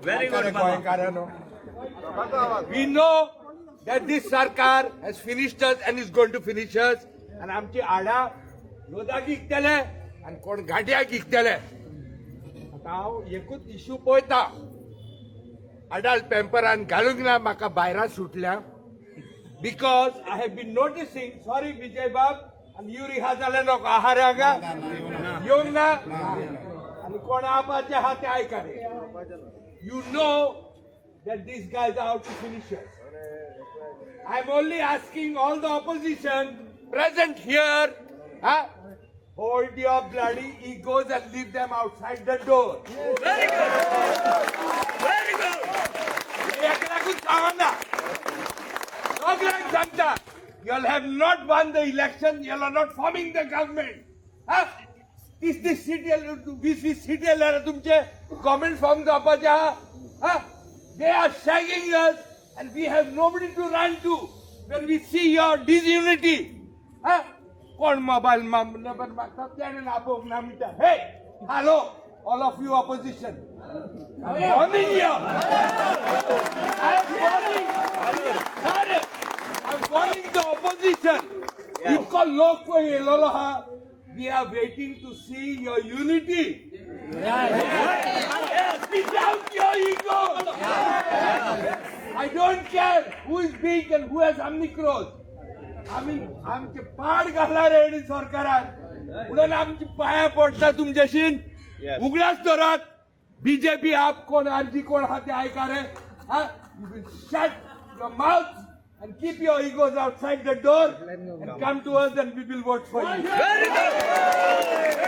Very good, Mama. We know that this Sarkar has finished us and is going to finish us. And आमची आडा लोदाक इकतले आणि कोण घाट्याक इकतले. आता हांव एकूच इश्यू पळयता. अडल्ट पॅम्परान घालूंक ना म्हाका भायरां सुटल्या. Because I have been noticing, sorry Vijay Bab, and you रिहा जाले नको आहार हांगा येवंक ना आणि कोण आपाचे आहा ते आयकले. You know that these guys are out to finish us. I'm only asking all the opposition present here, hold your bloody egos and leave them outside the door. Very good. Very good. You'll have not won the election, you're not forming the government. Is this city, government form the Apaja? They are shagging us and we have nobody to run to when we see your disunity. Kon mobile number Hey, hello, all of you opposition. I'm warning you. I'm warning the opposition. We are waiting to see your unity. Without your ego. I don't care who is big and who has omnicros. आमचे पाड घाला ready सरकारान म्हणून आमची पाया पडटा तुमच्याशी उगडाच दरात बीजेपी आप कोण आरजी कोण हाते ऐका रे you will shut your mouth and keep your egos outside the door and come to us and we will vote for you. Very good.